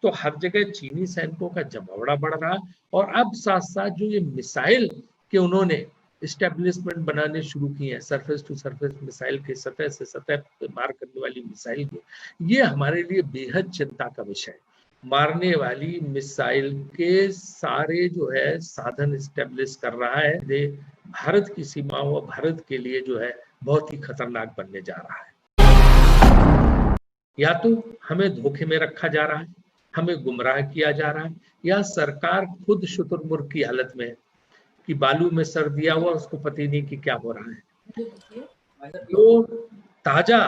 तो हर जगह चीनी सैनिकों का जमावड़ा बढ़ रहा, और अब साथ साथ जो ये मिसाइल के उन्होंने इस्टेब्लिशमेंट बनाने शुरू किए हैं, सरफेस टू सरफेस मिसाइल के, सतह से सतह पे मार करने वाली मिसाइल के, ये हमारे लिए बेहद चिंता का विषय है। मारने वाली मिसाइल के सारे जो है साधन इस्टेब्लिश कर रहा है, ये भारत की सीमाओं और भारत के लिए जो है बहुत ही खतरनाक बनने जा रहा है। या तो हमें धोखे में रखा जा रहा है, हमें गुमराह किया जा रहा है, या सरकार खुद शुतुरमुर्ग की हालत में है कि बालू में सर दिया हुआ, उसको पता ही नहीं कि क्या हो रहा है। तो ताजा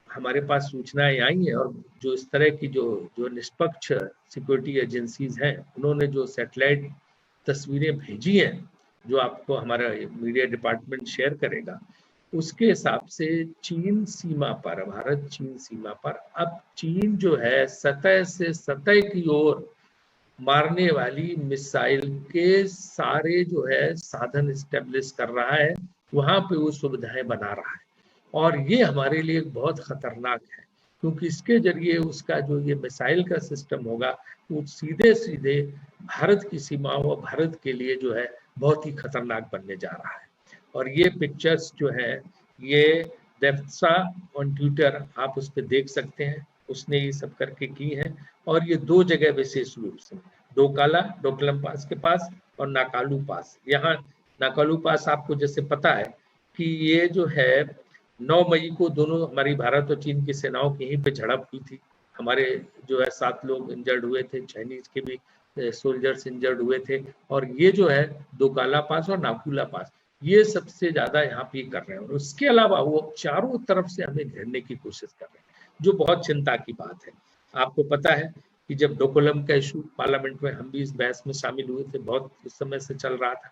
हमारे पास सूचनाएं आई हैं, और जो इस तरह की जो निष्पक्ष सिक्योरिटी एजेंसीज हैं, उन्होंने जो सैटेलाइट तस्वीरें भेजी हैं, जो आपको हमारा मीडिया डिपार्टमेंट शेयर करेगा, उसके हिसाब से चीन सीमा पर, भारत चीन सीमा पर अब चीन जो है सतह से सतह की ओर मारने वाली मिसाइल के सारे जो है साधन इस्टेब्लिश कर रहा है, वहां पे वो सुविधाएं बना रहा है। और ये हमारे लिए बहुत खतरनाक है, क्योंकि इसके जरिए उसका जो ये मिसाइल का सिस्टम होगा, वो सीधे सीधे भारत की सीमाओं और भारत के लिए जो है बहुत ही खतरनाक बनने जा रहा है। और ये पिक्चर्स जो है, ये देफ्सा ऑन ट्विटर, आप उस पर देख सकते हैं, उसने ये सब करके की है। और ये दो जगह विशेष रूप से, डोकलम पास के पास और नाकालू पास। यहाँ नाकालू पास आपको जैसे पता है कि ये जो है 9 मई को दोनों हमारी भारत और चीन की सेनाओं की यहीं पे झड़प हुई थी। हमारे जो है 7 लोग इंजर्ड हुए थे, चाइनीज के भी सोल्जर्स इंजर्ड हुए थे। और ये जो है दोकाला पास और नाकुला पास, ये सबसे ज्यादा यहाँ पे कर रहे हैं। और उसके अलावा वो चारों तरफ से हमें घेरने की कोशिश कर रहे हैं, जो बहुत चिंता की बात है। आपको पता है कि जब डोकलम का इशू पार्लियामेंट में, हम भी इस बहस में शामिल हुए थे, बहुत उस समय से चल रहा था।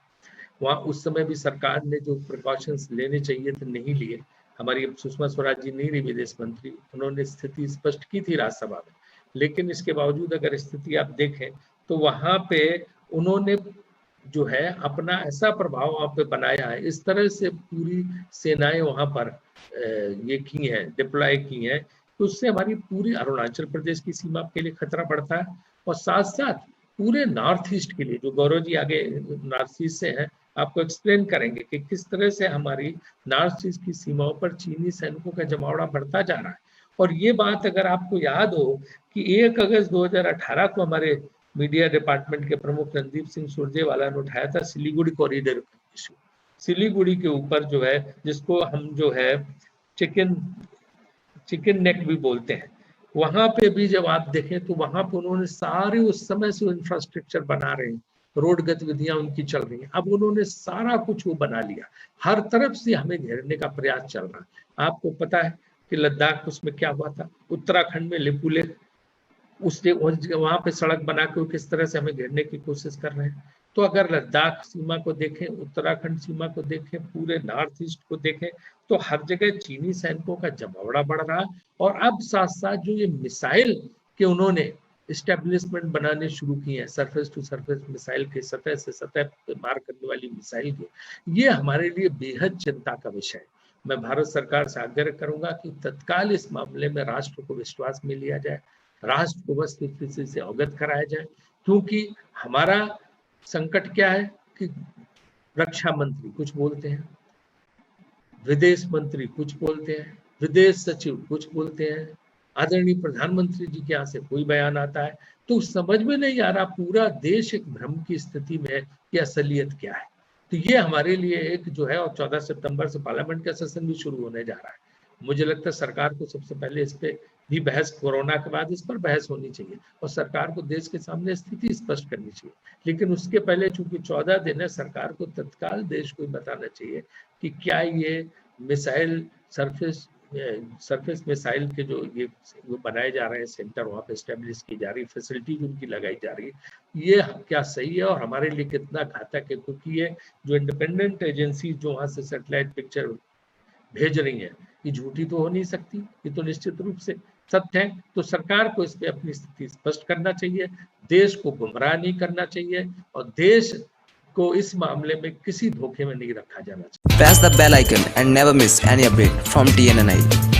वहाँ उस समय भी सरकार ने जो प्रिकॉशंस लेने चाहिए थे नहीं लिए। हमारी सुषमा स्वराज जी नहीं रही विदेश मंत्री, उन्होंने स्थिति स्पष्ट की थी राज्यसभा में, लेकिन इसके बावजूद अगर स्थिति आप देखें तो वहां पे उन्होंने जो है अपना ऐसा प्रभाव वहां पे बनाया है, इस तरह से पूरी सेनाएं वहां पर ये की हैं, डिप्लॉय की हैं, तो उससे हमारी पूरी अरुणाचल प्रदेश की सीमा के लिए खतरा बढ़ता है। और साथ साथ पूरे नॉर्थ ईस्ट के लिए, जो गौरव जी आगे नॉर्थ ईस्ट से हैं, आपको एक्सप्लेन करेंगे कि किस तरह से हमारी नॉर्थ ईस्ट की सीमाओं पर चीनी सैनिकों का जमावड़ा बढ़ता जा रहा है। और ये बात अगर आपको याद हो कि 1 अगस्त 2018 को हमारे मीडिया डिपार्टमेंट के प्रमुख रणदीप सिंह सुरजेवाला ने उठाया था सिलीगुड़ी कॉरिडोर इशू, सिलीगुड़ी के ऊपर जो है, जिसको हम जो है चिकन नेक भी बोलते हैं, वहां पे भी जब आप देखें तो वहां पे उन्होंने सारे उस समय से इंफ्रास्ट्रक्चर बना रहे हैं, रोड गतिविधियां उनकी चल रही हैं, अब उन्होंने सारा कुछ वो बना लिया, हर तरफ से हमें घेरने का प्रयास चल रहा है। आपको पता है कि लद्दाख उसमें क्या हुआ था, उत्तराखंड में लिपुलेख, उसने वहां पे सड़क बना के किस तरह से हमें घेरने की कोशिश कर रहे हैं। तो अगर लद्दाख सीमा को देखें, उत्तराखंड सीमा को देखें, पूरे नॉर्थ ईस्ट को देखें, तो हर जगह चीनी सैनिकों का जमावड़ा बढ़ रहा है। और अब साथ साथ जो ये मिसाइल के उन्होंने इस्टेब्लिशमेंट बनाने शुरू किए हैं, सरफेस टू सरफेस मिसाइल के, सतह से सतह पे मार करने वाली मिसाइल के, ये हमारे लिए बेहद चिंता का विषय है। मैं भारत सरकार से आग्रह करूंगा कि तत्काल इस मामले में राष्ट्र को विश्वास में लिया जाए, राष्ट्र को वस्तुस्थिति से अवगत कराया जाए। क्योंकि हमारा संकट क्या है कि रक्षा मंत्री कुछ बोलते हैं, विदेश मंत्री कुछ बोलते हैं, विदेश सचिव कुछ बोलते हैं, आदरणीय प्रधानमंत्री जी के यहाँ से कोई बयान आता है, तो समझ में नहीं आ रहा, पूरा देश एक भ्रम की स्थिति में है कि असलियत क्या है। तो ये हमारे लिए एक जो है, और 14 सितंबर से पार्लियामेंट का सेशन भी शुरू होने जा रहा है। मुझे लगता है सरकार को सबसे पहले इस पे भी बहस, कोरोना के बाद इस पर बहस होनी चाहिए, और सरकार को देश के सामने स्थिति स्पष्ट करनी चाहिए। लेकिन उसके पहले चूंकि 14 दिन है, सरकार को तत्काल देश को बताना चाहिए कि क्या ये मिसाइल सरफेस मिसाइल के जो ये बनाए जा रहे हैं सेंटर, वहाँ पे स्टेब्लिश की जा रही है, फैसिलिटी उनकी लगाई जा रही है, ये क्या सही है और हमारे लिए कितना घातक है। क्योंकि ये जो इंडिपेंडेंट एजेंसी जो वहाँ से सैटेलाइट पिक्चर भेज रही हैं, ये झूठी तो हो नहीं सकती, ये तो निश्चित रूप से सत्य है। तो सरकार को इस पे अपनी स्थिति स्पष्ट करना चाहिए, देश को गुमराह नहीं करना चाहिए, और देश को इस मामले में किसी धोखे में नहीं रखा जाना चाहिए। Press the bell icon and never miss any update from TNNI.